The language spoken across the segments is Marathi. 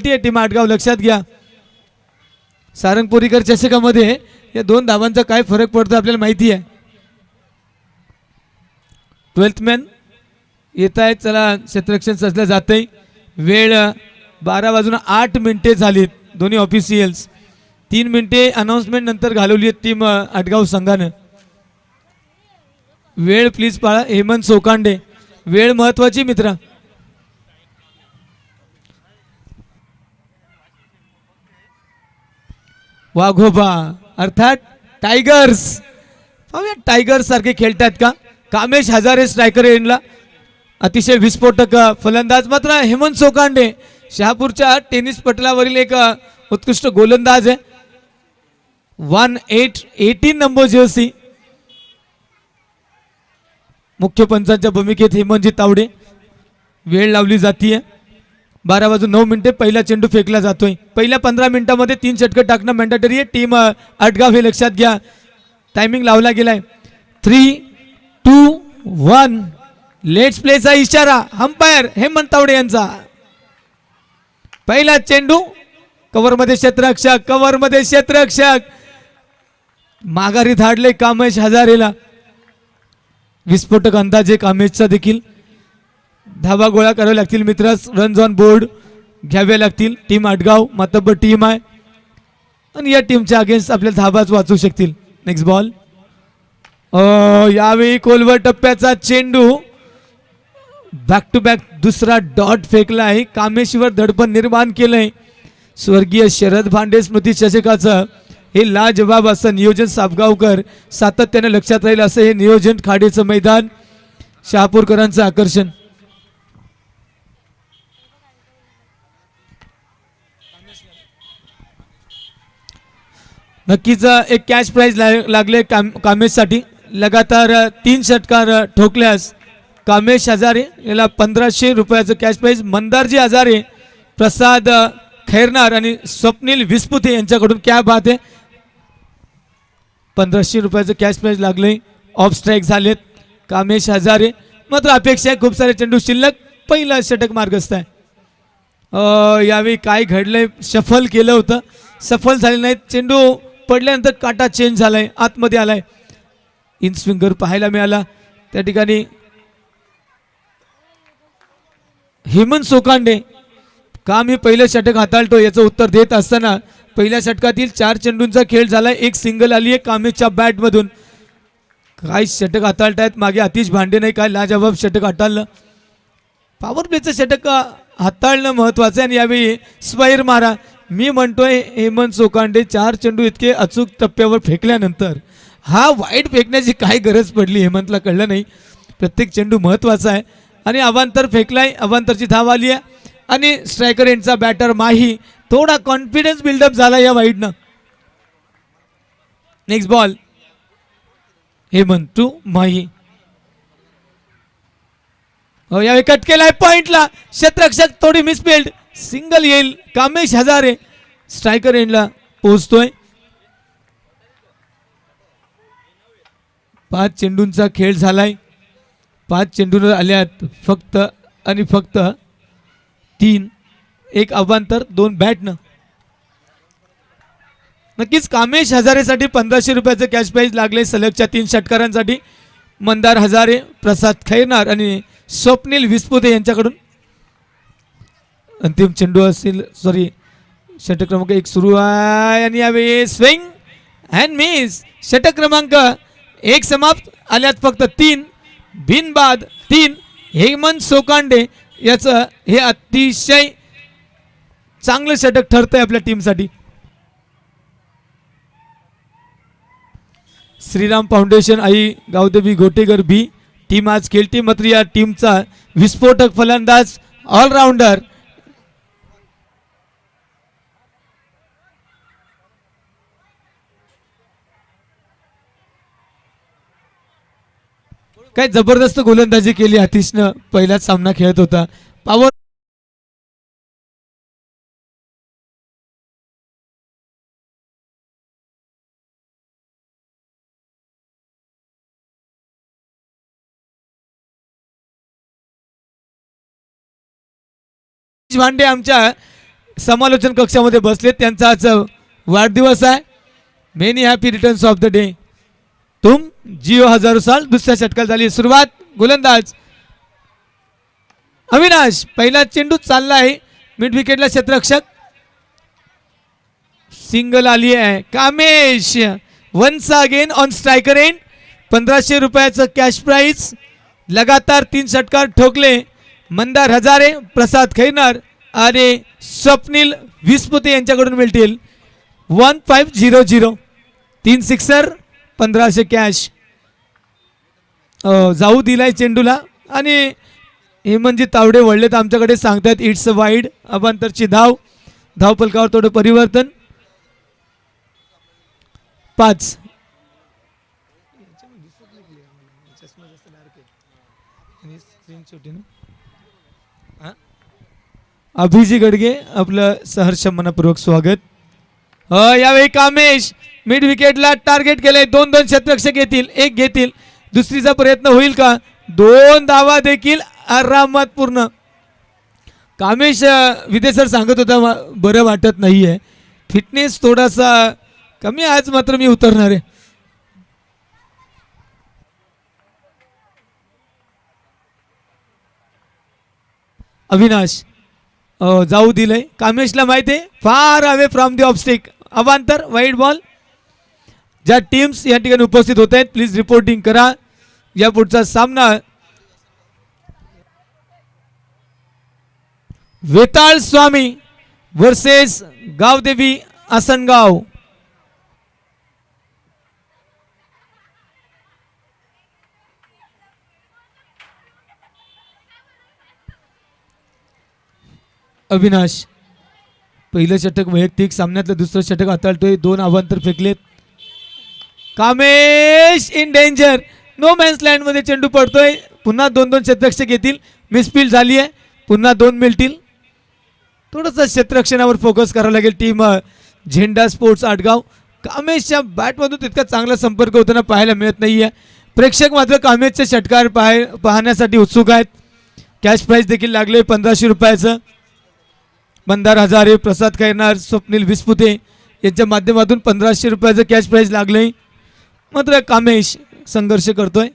पेनल्टी आहे टीम आटगाव लक्षात घ्या. सारंगपुरीकर चषकामध्ये या 2 धावांचा काय फरक पडतो आपल्याला माहिती आहे. 12th मॅन येत आहे. चला क्षेत्ररक्षण सजलं जातंय. वेळ 12:08 झालीत. दोन्ही ऑफिशियल्स 3 मिनिटे अनाउन्समेंट नंतर घालवली आहेत टीम आटगाव संघानं. वेळ प्लीज पाळा. हेमंत सोकांडे वेळ महत्वाची मित्रा. वाघोबा अर्थात टायगर्स. पाहूया टायगर्स सारखे खेळतात का. कामेश हजारे स्ट्रायकर एंडला अतिशय विस्फोटक फलंदाज. मात्र हेमंत सोकांडे शहापूरच्या टेनिस पटलावरील एक उत्कृष्ट गोलंदाज आहे. 18 नंबर जर्सी. मुख्य पंचांच्या भूमिकेत हेमंतजी तावडे. वेळ लावली जातीये. 12:09 पहिला चेंडू फेकला जातोय. पहिल्या 15 मिनिटांमध्ये 3 षटकं टाकणं मॅन्डेटरी आहे. टीम आटगाव हे लक्षात घ्या. टायमिंग लावला गेलाय. 3, 2, 1 लेट्स प्लेचा इशारा अंपायर हेमंत तावडे यांचा. पहिला चेंडू कव्हरमध्ये क्षेत्ररक्षक माघारी धाडले कामेश हजारेला. विस्फोटक अंदाजे कामेशचा देखील. धावा गोळा करावे लागतील मित्रांस. रन्स ऑन बोर्ड घ्यावे लागतील. टीम आटगाव मातब्बर टीम आहे आणि या टीमच्या अगेन्स्ट आपल्याला धावाच वाचू शकतील. Next ball. यावेळी खोलवर टप्प्याचा चेंडू. बॅक टू बॅक दुसरा डॉट फेकला आहे. कामेश्वर दडपण निर्माण केलंय. स्वर्गीय शरद भांडे स्मृती चषकाचं हे लाजवाब असं नियोजन सापगावकर सातत्याने लक्षात राहील असं हे नियोजन. खाडीचं मैदान शहापूरकरांचं आकर्षण. नक्कीच एक कॅश प्राइज लागले कामेशसाठी. लगातार 3 षटकार ठोकल्यास कामेश हजारे याला 1500 रुपयाचं कॅश प्राइज. मंदारजी हजारे, प्रसाद खैरनार आणि स्वप्नील विस्पुते यांच्याकडून क्या बात आहे. 1500 रुपयाचं कॅश प्राइज लागले. ऑफ स्ट्राईक झालेत कामेश हजारे. मात्र अपेक्षा आहे खूप सारे चेंडू शिल्लक. पहिला षटक मार्गस्थ आहे. यावेळी काय घडलंय. शफल केलं होतं, सफल झाले नाहीत. चेंडू पडल्यानंतर काटा चेंज झालाय, आतमध्ये आलाय. इन स्विंगर पाहायला मिळाला त्या ठिकाणी. हेमंत सोकांडे का मी पहिलं षटक हाताळतो याचं उत्तर देत असताना पहिल्या षटकातील 4 चेंडूंचा खेळ झालाय. एक सिंगल आली आहे कामेशच्या बॅटमधून. काय षटक हाताळतायत मागे आतिश भांडे नाही. काय लाजवाब षटक हाताळलं. पॉवर प्लेचं षटक हाताळणं महत्वाचं आहे. आणि यावेळी स्क्वायर मारा. मी म्हणतोय हेमंत सोकांडे 4 चेंडू इतके अचूक टप्प्यावर फेकल्यानंतर हा वाईट फेकण्याची काय गरज पडली हेमंतला कळलं नाही. प्रत्येक चेंडू महत्वाचा आहे. आणि अवांतर फेकलाय. अवांतरची धाव आली आहे आणि स्ट्रायकर एंडचा बॅटर माही थोडा कॉन्फिडन्स बिल्डअप झाला या वाईडनं. Next ball. Hemant to Mahi. यावेळी कट केलाय पॉइंटला. क्षेत्ररक्षक थोडी मिसफिल्ड. सिंगल येईल. कामेश हजारे स्ट्रायकर एंडला पोहोचतोय. 5 चेंडूंचा खेळ झालाय. 5 चेंडूंवर आल्यात फक्त आणि फक्त 3. एक अवांतर 2 बॅटनं. नक्कीच कामेश हजारेसाठी 1500 रुपयाचं कॅश प्राइज लागले सलगच्या 3 षटकारांसाठी. मंदार हजारे, प्रसाद खैरनार आणि स्वप्नील विस्पुते यांच्याकडून. अंतिम चेंडू असेल. सॉरी, षटक क्रमांक 1 सुरू आहे आणि यावेळी स्विंग अँड मिस. षटक क्रमांक 1 समाप्त. आल्यात फक्त 3 बिनबाद 3. हेमंत सोकांडे याचं हे अतिशय चांगलं षटक ठरतंय आपल्या टीमसाठी. Shriram foundation I Gavdevi गोटेगर B team आज खेळती. मात्र या टीमचा विस्फोटक फलंदाज ऑलराऊंडर काय जबरदस्त गोलंदाजी केली आतिशनं. पहिलाच सामना खेळत होता. पॉवर भांडे आमच्या समालोचन कक्षामध्ये बसले, त्यांचा आज वाढदिवस आहे. Many happy returns of the day. तुम जिओ हजारो साल. दुसऱ्या षटकाला झाली सुरुवात. गोलंदाज अविनाश. पहिला चेंडू चालला आहे मिड विकेटला. क्षेत्ररक्षक सिंगल आली आहे. Kamesh once again on striker end. 1500 रुपयाचं कॅश प्राइज. लगातार 3 षटकार ठोकले मंदार हजारे, प्रसाद खैरनार आणि स्वप्नील विस्पुते यांच्याकडून मिळतील 1500. 3 सिक्सर 1500 कॅश. जाऊ दिलाय चेंडूला आणि हेमंतजी तावडे वळलेत आमच्याकडे, सांगतायत इट्स अ वाईड. अबांतरची धाव. धावफलकावर थोडं परिवर्तन. 5. अभिजी गडगे आपलं सहर्ष मनपूर्वक स्वागत. यावेळी कामेश मिड विकेटला टार्गेट केलंय. 2-2 क्षेत्ररक्षक येतील, 1 घेतील. दुसरीचा प्रयत्न होईल का? 2 धावा देखील आरामात पूर्ण. कामेश विदेसर सांगत होता बरं वाटत नाहीये, फिटनेस थोडासा कमी. आज मात्र मी उतरणार आहे. अविनाश जाऊ दिलंय. कामेशला माहिती आहे far away from the off stick. अवांतर वाईड बॉल. ज्या टीम्स या ठिकाणी उपस्थित होत आहेत प्लीज रिपोर्टिंग करा. या पुढचा सामना वेताळ स्वामी वर्सेस गावदेवी आसनगाव. अविनाश पहिलं षटक वैयक्तिक, सामन्यातलं दुसरं षटक हाताळतोय. 2 अवांतर फेकलेत. Kamesh in danger. No man's land मध्ये चेंडू पडतोय. पुन्हा 2-2 क्षेत्ररक्षक येतील. मिसफील्ड झाली आहे, पुन्हा 2 मिळतील. थोडंसं क्षेत्ररक्षणावर फोकस करावं लागेल टीम झेंडा स्पोर्ट्स आटगाव. कामेशच्या बॅटमधून तितका चांगला संपर्क होताना पाहायला मिळत नाहीये. प्रेक्षक मात्र कामेशचे षटकार पाहण्यासाठी उत्सुक आहेत. कॅश प्राइज देखील लागले 1500 रुपयाचं. मंदार हजारे, प्रसाद खैरनार, स्वप्नील विस्पुते यांच्या माध्यमातून 1500 रुपयाचं कॅश प्राइज लागलंय. मात्र कामेश संघर्ष करतोय.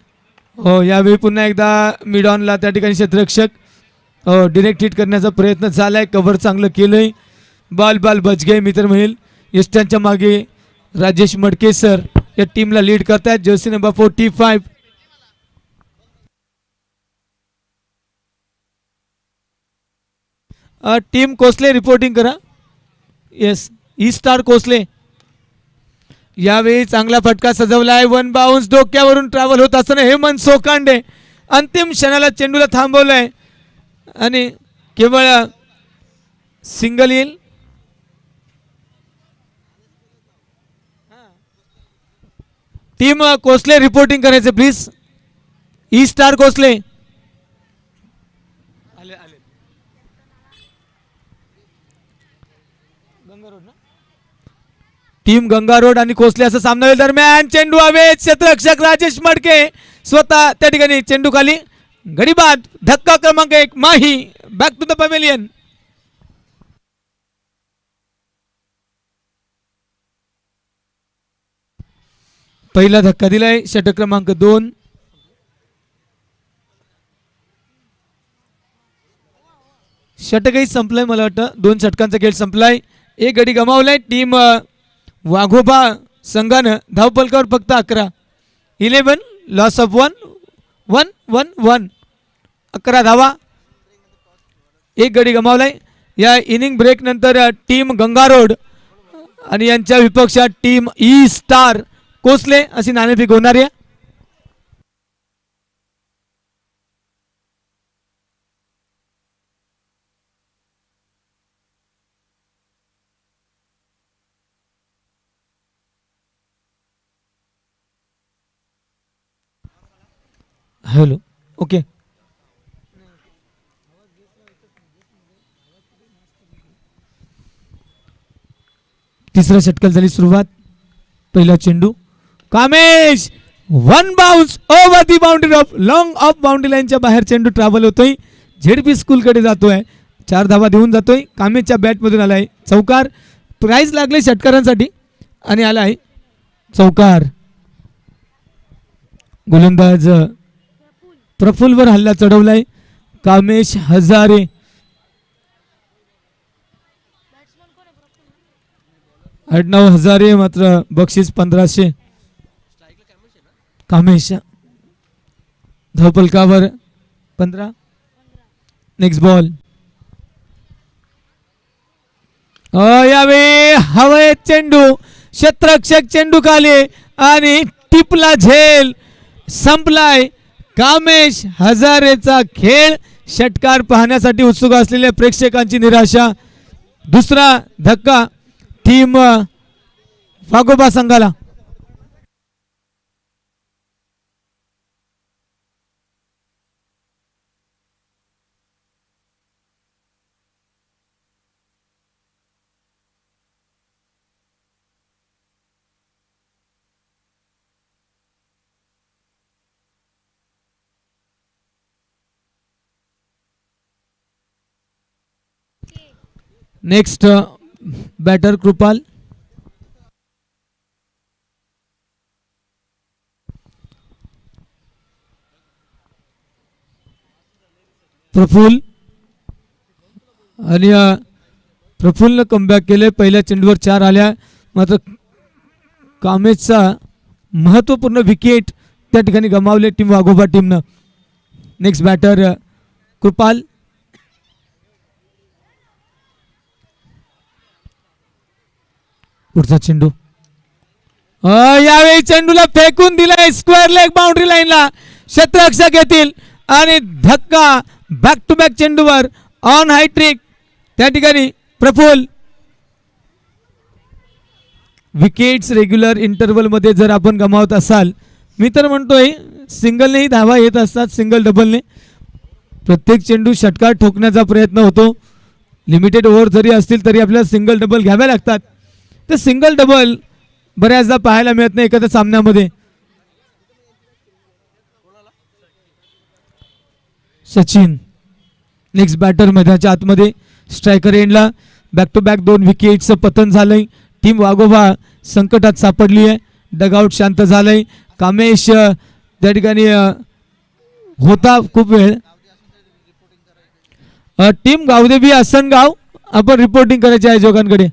यावेळी पुन्हा एकदा मिड ऑनला त्या ठिकाणी क्षेत्ररक्षक डिरेक्ट हिट करण्याचा प्रयत्न झालाय. कव्हर चांगलं केलंय. बाल बच गए मित्र म्हणेल. यष्टांच्या मागे राजेश मडके सर या टीमला लीड करतायत. Jersey number 45. Team Kosle reporting करा. Yes, E star Kosle. यावेळी चांगला फटका सजवलाय. 1 बाउन्स डोक्यावरून ट्रॅव्हल होत असताना हेमंत सोकांडे अंतिम क्षणाला चेंडूला थांबवलंय आणि केवळ सिंगल येईल. टीम कोसले रिपोर्टिंग करायचे please. E star Kosle. Team Ganga road आणि कोसले असं सामना दरम्यान चेंडू हवेत. क्षेत्ररक्षक राजेश मडके स्वतः त्या ठिकाणी चेंडू खाली. गडीबाद. धक्का क्रमांक 1 माही बॅक टू द पवेलियन. पहिला धक्का दिलाय षटक क्रमांक 2. षटकही संपलंय. मला वाटतं 2 षटकांचा खेळ संपलाय. 1 गडी गमावलाय. टीम वाघोबा संघानं धावफलकावर फक्त 11. 11 लॉस ऑफ 1. 11 धावा. 1 गडी गमावलाय. या इनिंग ब्रेक नंतर टीम गंगारोड आणि यांच्या विपक्षात टीम ई स्टार कोसले अशी नाणेफेक होणार आहे. Hello, okay. तिसऱ्या षटकाला झाली सुरुवात. पहिला चेंडू Kamesh 1 bounce over the boundary of long of boundary लाईनच्या बाहेर चेंडू ट्रॅव्हल होतोय. झेडपी स्कूल कडे जातोय. 4 धावा देऊन जातोय. कामेशच्या बॅटमधून आलाय चौकार. प्राइज लागले षटकारांसाठी आणि आला आहे चौकार. गोलंदाज प्रफुल्लवर हल्ला चढवलाय कामेश हजारे. आडनाव हजारे मात्र बक्षीस 1500. कामेश धावपलकावर 15. Next ball. यावेळी हवेत चेंडू, क्षेत्ररक्षक चेंडू खाली आणि टिपला झेल. संपलाय कामेश हजारेचा खेळ. षटकार पाहण्यासाठी उत्सुक असलेल्या प्रेक्षकांची निराशा. दुसरा धक्का टीम वाघोबा संघाला. Next batter Krupal. प्रफुल्ल आणि प्रफुल्लनं कमबॅक केले. पहिल्या चेंडूवर 4 आल्या मात्र कामेशचा महत्त्वपूर्ण विकेट त्या ठिकाणी गमावले टीम वाघोबा टीमनं. Next batter Kripal. पुढचा चेंडू यावेळी चेंडूला फेकून दिलाय स्क्वेअर लेग बाउंड्री लाईनला. क्षेत्ररक्षक येतील आणि धक्का. बॅक टू बॅक चेंडूवर ऑन हाय ट्रिक त्या ठिकाणी प्रफुल्ल. विकेट्स रेग्युलर इंटरवल मध्ये जर आपण गमावत असाल, मी तर म्हणतोय सिंगलनेही धावा येत असतात, सिंगल डबलने. प्रत्येक चेंडू षटकार ठोकण्याचा प्रयत्न होतो. लिमिटेड ओव्हर जरी असतील तरी आपल्याला सिंगल डबल घ्याव्या लागतात. तर सिंगल डबल बऱ्याचदा पाहायला मिळत नाही एखाद्या सामन्यामध्ये. सचिन नेक्स्ट बॅटर मैदानाच्या आतमध्ये. स्ट्रायकर एंडला बॅक टू बॅक 2 विकेट्सचं पतन झालंय. टीम वाघोबा संकटात सापडली आहे. डगआउट शांत झालंय. कामेश त्या ठिकाणी होता खूप वेळ. टीम गावदेवी आसनगाव आपण रिपोर्टिंग करायचे आहे जोगांकडे.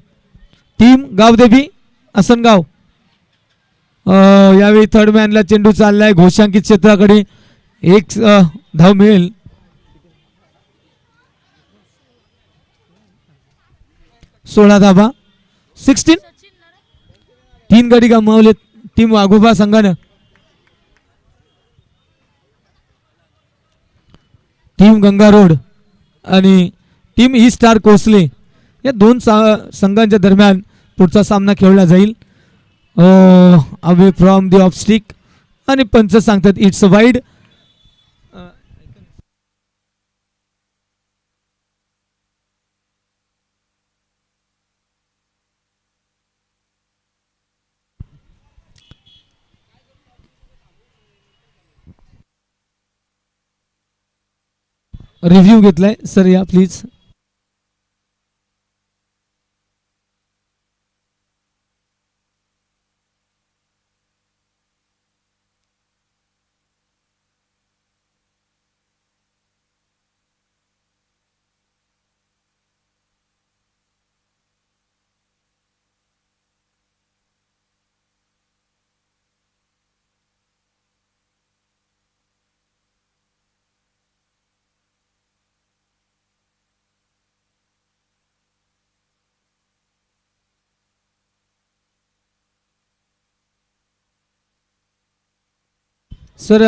टीम गावदेवी आसनगाव. यावेळी थर्ड मॅनला चेंडू चाललाय घोषांकित क्षेत्राकडे. 1 धाव मिळेल. सोळा धावा 16. 3 गडी गमावले टीम वाघोबा संघानं. टीम गंगारोड आणि टीम ई स्टार कोसले या 2 संघांच्या दरम्यान पुढचा सामना खेळला जाईल. Away from the of stick आणि पंच सांगतात इट्स वाईड. रिव्ह्यू घेतलाय सर, या please. Sir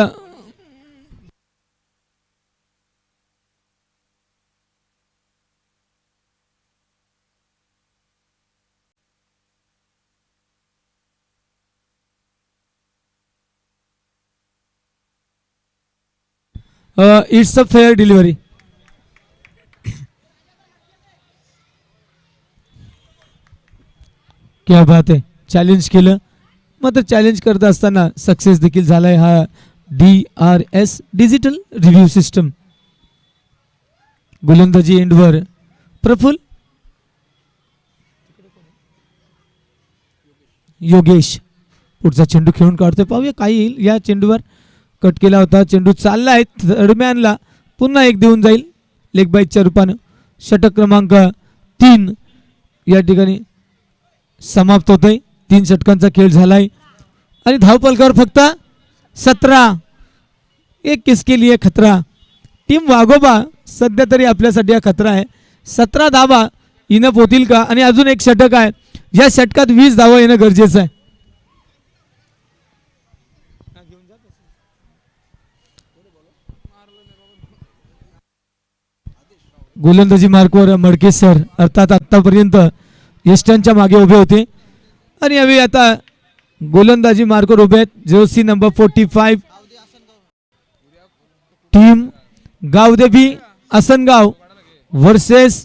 it's a fair delivery. क्या बात आहे. चॅलेंज केलं मात्र चॅलेंज करत असताना सक्सेस देखील झालाय हा DRS डिजिटल रिव्ह्यू सिस्टम. गोलंदाजी एंडवर प्रफुल्ल योगेश पुढचा चेंडू खेळून काढतोय. पाहूया काय येईल. या चेंडूवर कट केला होता. चेंडू चाललाय दरम्यानला. पुन्हा एक देऊन जाईल लेग बाईटच्या रूपानं. षटक क्रमांक 3 या ठिकाणी समाप्त होतोय. 3 षटकांचा खेळ झालाय आणि धावफलकावर फक्त 17. एक किसके लिए खतरा. टीम वाघोबा सध्या तरी आपल्यासाठी हा खतरा आहे. 17 धावा इनफ होतील का. आणि अजून एक षटक आहे. या षटकात 20 धावा येणं गरजेचं आहे. गोलंदाजी मार्कवर मडके सर अर्थात आतापर्यंत यष्टांच्या मागे उभे होते आणि यावेळी आता गोलंदाजी मार्कवर उभे आहेत. Jersey number 45 team Gavdevi Asangaon versus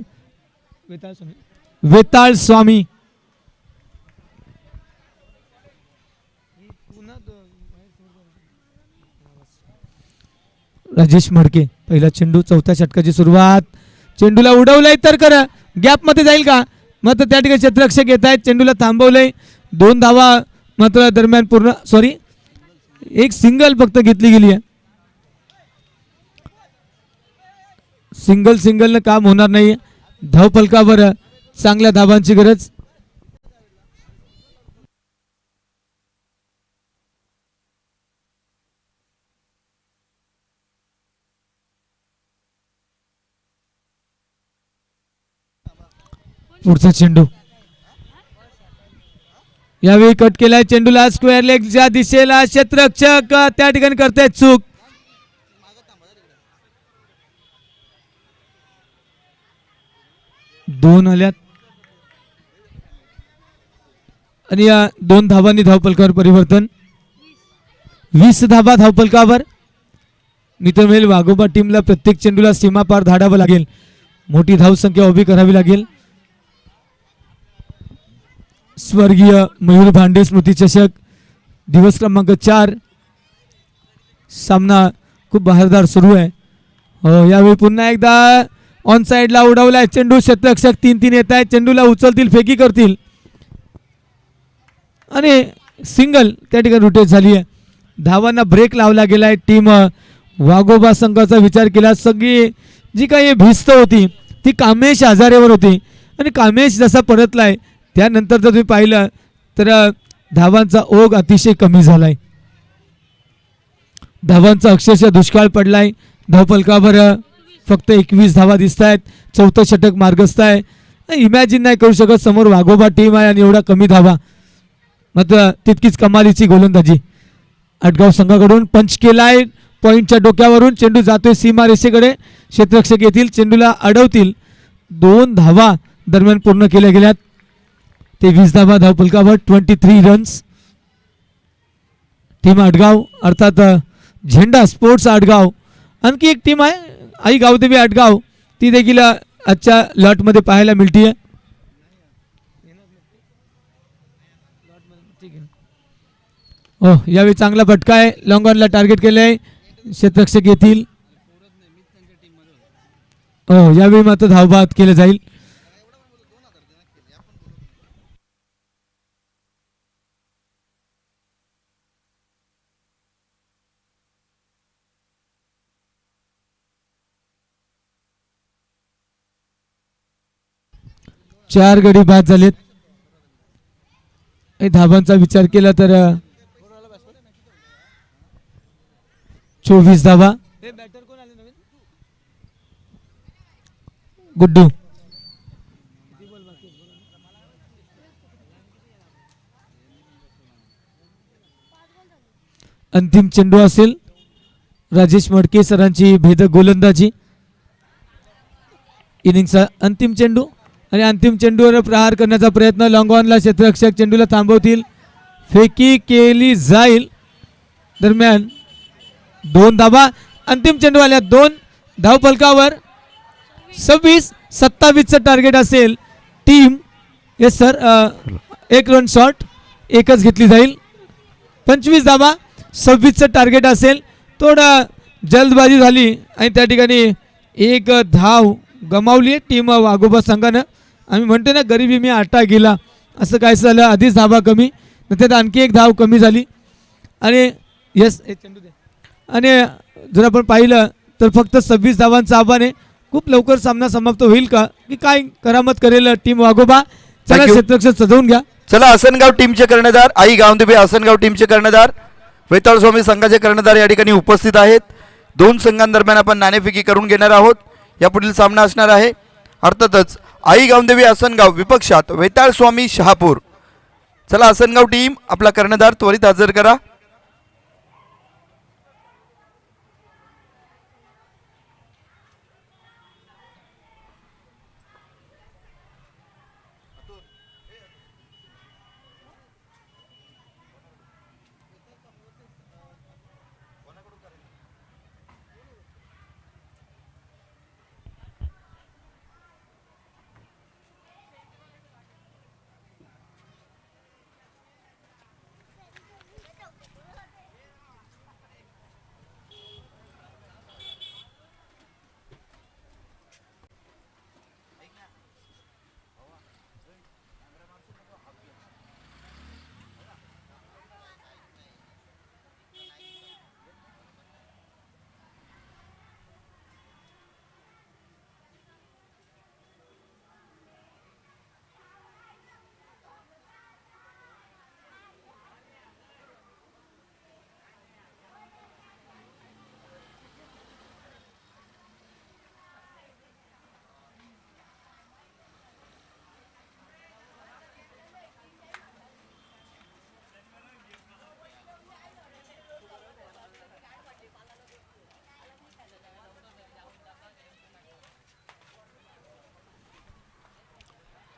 Vetal Swami. Rajesh Madke पहिला चेंडू. चौथ्या षटकाची सुरुवात. चेंडूला उडवलंय तर करा गॅप मध्ये जाईल का. मात्र त्या ठिकाणी क्षेत्ररक्षक येत आहेत. चेंडूला थांबवलंय. 2 धावा मात्र दरम्यान पूर्ण एक सिंगल फक्त घेतली गेली आहे. सिंगल काम होणार नाही. धावफलकावर चांगल्या धावांची गरज. पुढचा चेंडू यावेळी कट केलाय. चेंडूला स्क्वेअर लेगच्या दिशेला. क्षेत्ररक्षक त्या ठिकाणी करतायत चूक. दोन आल्यात आणि या 2 धावांनी धावफलकावर परिवर्तन. 20 धावा धावफलकावर. मित्रमेल वाघोबा टीमला प्रत्येक चेंडूला सीमा पार धाडावं लागेल. मोठी धावसंख्या उभी करावी लागेल. स्वर्गीय मयूर भांडे स्मृती चषक दिवस क्रमांक 4 सामना खूप बहारदार सुरू आहे. यावेळी पुन्हा एकदा ऑन साइडला उडवलाय चेंडू. क्षेत्ररक्षक 3-3 येत आहेत. चेंडूला उचलतील फेकी करतील आणि सिंगल त्या ठिकाणी रोटेट झाली आहे. धावांना ब्रेक लावला गेलाय. टीम वाघोबा संघाचा विचार केला सगळी जी काही भिस्त होती ती कामेश हजारेवर होती आणि कामेश जसा परतलाय त्यानंतर जर तुम्ही पाहिलं तर धावांचा ओघ अतिशय कमी झालाय. धावांचा अक्षरशः दुष्काळ पडलाय. धावफलकावर फक्त 21 धावा दिसत आहेत. 4थं षटक मार्गस्थ आहे. इमॅजिन नाही करू शकत समोर वाघोबा टीम आहे आणि एवढा कमी धावा. मात्र तितकीच कमालीची गोलंदाजी आटगाव संघाकडून. पंच केलाय पॉइंटच्या डोक्यावरून. चेंडू जातोय सीमा रेषेकडे. क्षेत्ररक्षक येतील चेंडूला अडवतील. 2 धावा दरम्यान पूर्ण केल्या गेल्यात. 23 धावा धावफलकावर. 23 रन्स. टीम आटगाव अर्थात झेंडा स्पोर्ट्स आटगाव. आणखी एक टीम आहे आई गावदेवी आटगाव. ती देखील आजच्या लॉटमध्ये पाहायला मिळते. यावेळी चांगला फटका आहे. लॉंग ऑनला टार्गेट केलंय. क्षेत्ररक्षक येतील. यावेळी मात्र धावबाद केलं जाईल. चार गडी बाद झालेत. धावांचा विचार केला तर 24 धावा. गुड्डू अंतिम चेंडू असेल. राजेश मडके सरांची भेदक गोलंदाजी. इनिंगचा अंतिम चेंडू आणि अंतिम चेंडूवर प्रहार करण्याचा प्रयत्न. लॉंग ऑनला क्षेत्ररक्षक चेंडूला थांबवतील. फेकी केली जाईल. दरम्यान 2 धावा. अंतिम चेंडू आल्या. 2 धावफलकावर. 26-27चं टार्गेट असेल. Team yes sir 1 run shot एकच घेतली जाईल. 25 धावा 26चं टार्गेट असेल. थोडा जल्दबाजी झाली आणि त्या ठिकाणी 1 धाव गमावली आहे टीम वाघोबा संघानं. आम्ही म्हणतो ना गरिबी मी आटा गेला, असं काय झालं. आधीच धावा कमी, त्यात आणखी एक धाव कमी झाली आणि यस चेंडू दे. आणि जर आपण पाहिलं तर फक्त 26 धावांचं आव्हान आहे. खूप लवकर सामना समाप्त होईल का की काय करामत करेल टीम वाघोबा. चला क्षेत्ररक्षण सजवून घ्या. चला आसनगाव टीमचे कर्णधार आई गावदेवी आसनगाव टीमचे कर्णधार वेताळ स्वामी संघाचे कर्णधार या ठिकाणी उपस्थित आहेत. दोन संघांदरम्यान आपण नाणेफेकी करून घेणार आहोत. यापुढील सामना असणार आहे अर्थातच आई गावदेवी आसनगाव विपक्षात वेताळ स्वामी शहापूर. चला आसनगाव टीम आपला कर्णधार त्वरित हजर करा.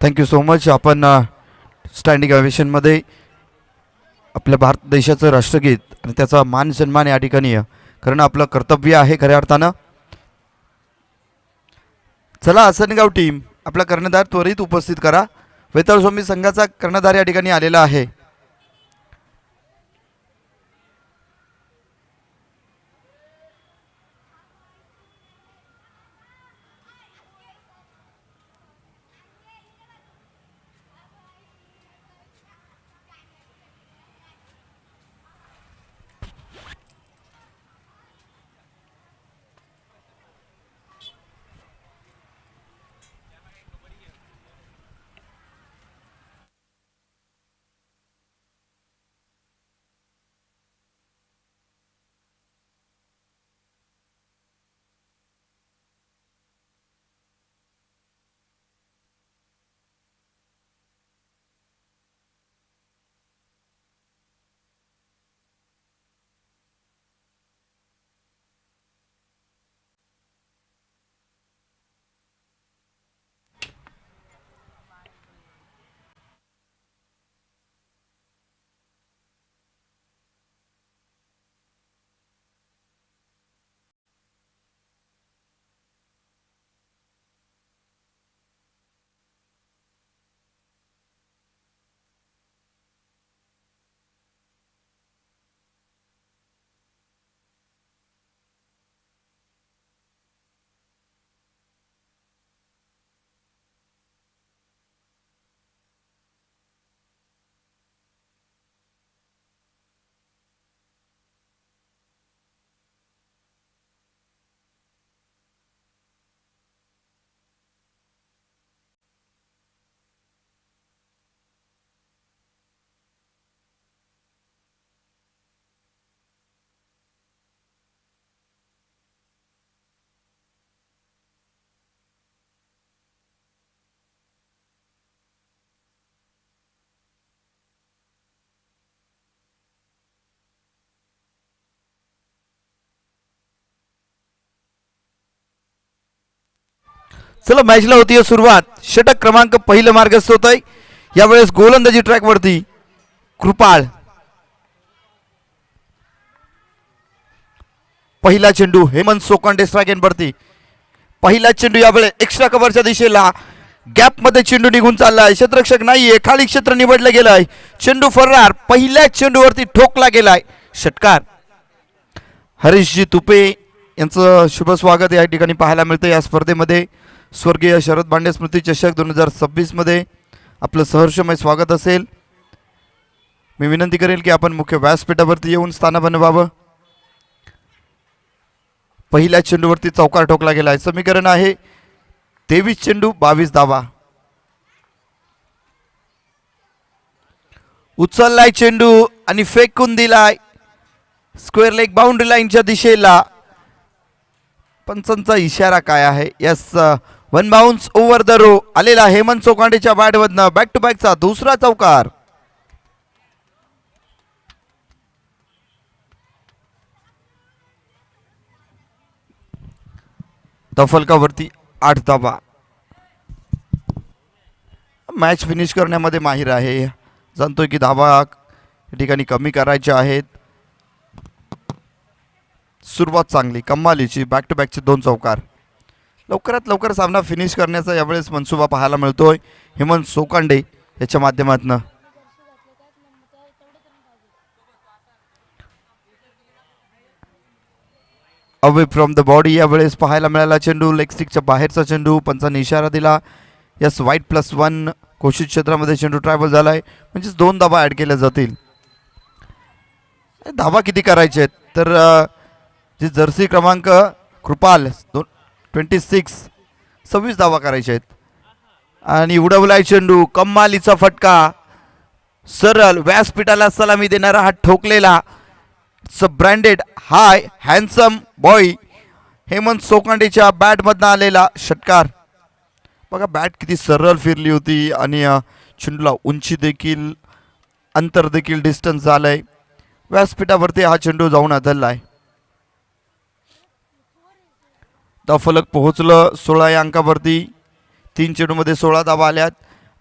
Thank you so much. आपण स्टँडिंग ओवेशनमध्ये आपल्या भारत देशाचं राष्ट्रगीत आणि त्याचा मान सन्मान या ठिकाणी करणं आपलं कर्तव्य आहे खऱ्या अर्थानं. चला आसनगाव टीम आपला कर्णधार त्वरित उपस्थित करा. वेताळ स्वामी संघाचा कर्णधार या ठिकाणी आलेला आहे. चला मॅचला होती सुरुवात. षटक क्रमांक पहिलं मार्गस्थ होत आहे यावेळेस गोलंदाजी ट्रॅक वरती कृपाळ. पहिला चेंडू हेमंत सोकांडे स्ट्राइक वरती. पहिला चेंडू यावेळेस एक्स्ट्रा कव्हरच्या दिशेला गॅप मध्ये चेंडू निघून चाललाय. क्षेत्ररक्षक नाहीये, खाली क्षेत्र निवडलं गेलंय. चेंडू फरार. पहिल्या चेंडूवरती ठोकला गेलाय. षटकार. हरीशजी तुपे यांचं शुभ स्वागत या ठिकाणी पाहायला मिळतं या स्पर्धेमध्ये. स्वर्गीय शरद भांडे स्मृती चषक 2026 मध्ये आपलं सहर्षमय स्वागत असेल. मी विनंती करेल की आपण मुख्य व्यासपीठावरती येऊन स्थान बनवावं. पहिल्या चेंडूवरती चौकार ठोकला गेला आहे. समीकरण आहे 23 चेंडू 22 धावा. उचललाय चेंडू आणि फेकून दिलाय स्क्वेअर लेग बाउंड्री लाईनच्या दिशेला. पंचांचा इशारा काय आहे? Yes, one bounce over the row आलेला हेमंत सोकांडेच्या बॅटमधनं बॅक टू बॅकचा दुसरा चौकार. फलकावरती 8 धावा. मॅच फिनिश करण्यामध्ये माहिर आहे. जाणतोय की धावा या ठिकाणी कमी करायच्या आहेत. सुरुवात चांगली कमालीची बॅक टू बॅकचे 2 चौकार. लवकरात लवकर सामना फिनिश करण्याचा यावेळेस मनसुबा पाहायला मिळतोय हेमंत सोकांडे याच्या माध्यमातून. अवे फ्रॉम द बॉडी यावेळेस पाहायला मिळाला चेंडू. लेग स्टिकच्या बाहेरचा चेंडू. पंचांनी इशारा दिला. यस, वाईट +1 घोषित क्षेत्रामध्ये चेंडू ट्रॅव्हल झालाय. म्हणजेच 2 धावा ऍड केल्या जातील. धावा किती करायचे आहेत तर जी जर्सी क्रमांक कृपाल 26 धावा करायचे आहेत. आणि उडवलाय चेंडू. कमालीचा फटका. सरळ व्यासपीठाला सलामी देणारा हा ठोकलेला ब्रँडेड हाय हँडसम बॉय हेमंत सोकांडेच्या बॅटमधनं आलेला षटकार. बघा बॅट किती सरळ फिरली होती आणि चेंडूला उंची देखील अंतर देखील डिस्टन्स झालंय. व्यासपीठावरती हा चेंडू जाऊन आदळलाय. फलक पोहोचलं 16 या अंकावरती. 3 चेंडूमध्ये 16 धावा आल्यात.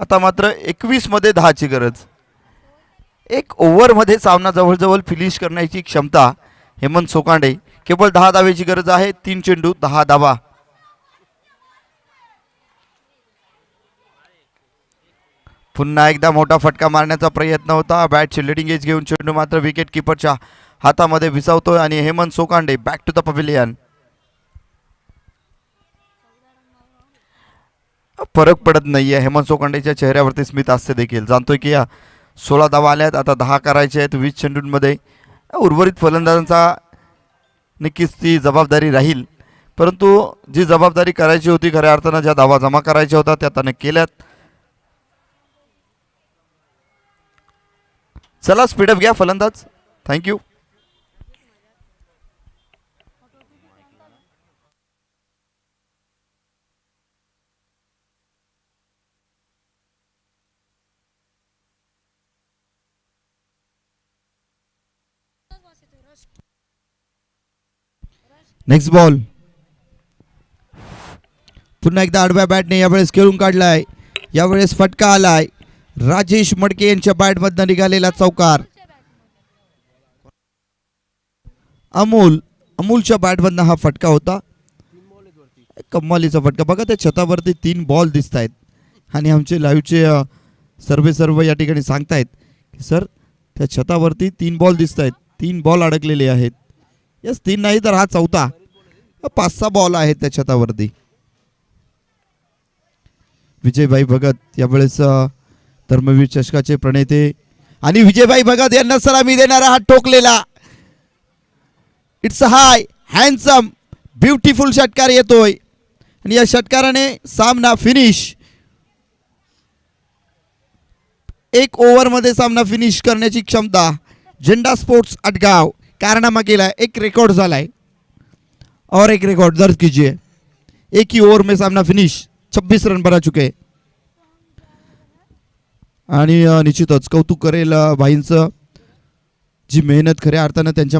आता मात्र 21 मध्ये 10 ची गरज. 1 ओव्हरमध्ये सामना जवळजवळ फिनिश करण्याची क्षमता हेमंत सोकांडे. केवळ 10 धावेची गरज आहे. 3 चेंडू 10 धावा. पुन्हा एकदा मोठा फटका मारण्याचा प्रयत्न होता. बॅटची लिडिंग एज घेऊन चेंडू मात्र विकेट किपरच्या हातामध्ये विसावतोय आणि Hemant Sokande back to the pavilion. फरक पडत नाहीये हेमंत सोकांडेच्या चेहऱ्यावरती स्मित हास्य देखील. जाणतोय की 16 धावा आल्यात. आता 10 करायचे आहेत 20 चेंडूंमध्ये. उर्वरित फलंदाजांचा नक्कीच ती जबाबदारी राहील. परंतु जी जबाबदारी करायची होती खऱ्या अर्थानं ज्या धावा जमा करायच्या होत्या त्या त्याने केल्यात. चला स्पीडअप घ्या फलंदाज. थँक्यू. Next ball. पुन्हा एकदा आडव्या बॅटने यावेळेस खेळून काढलाय. यावेळेस फटका आलाय. राजेश मडके यांच्या बॅटमधनं निघालेला चौकार. अमोलच्या बॅटमधनं हा फटका होता. कमालीचा फटका. बघा त्या छतावरती 3 बॉल दिसत आहेत आणि आमचे लाईव्हचे सर्व या ठिकाणी सांगतायत की सर त्या छतावरती 3 बॉल दिसत आहेत. 3 बॉल अडकलेले आहेत. यस, 3 नाही तर हा चौथा. 5-6 बॉल आहेत त्या छतावरती. विजयभाई भगत यावेळेस धर्मवीर चषकाचे प्रणेते आणि विजयभाई भगत यांना सलामी देणारा हा ठोकलेला इट्स हाय हँडसम ब्युटिफुल षटकार येतोय आणि या षटकाराने सामना फिनिश. 1 ओव्हरमध्ये सामना फिनिश करण्याची क्षमता झेंडा स्पोर्ट्स अटगाव कारनामा केला. एक रिकॉर्ड झालाय और एक रिकॉर्ड दर्ज कीजिए. एक ही ओवर में सामना फिनिश. 26 रन बना चुके. आणि निश्चितच कौतुक करेल भाईंचं जी मेहनत खऱ्या अर्थानं त्यांच्या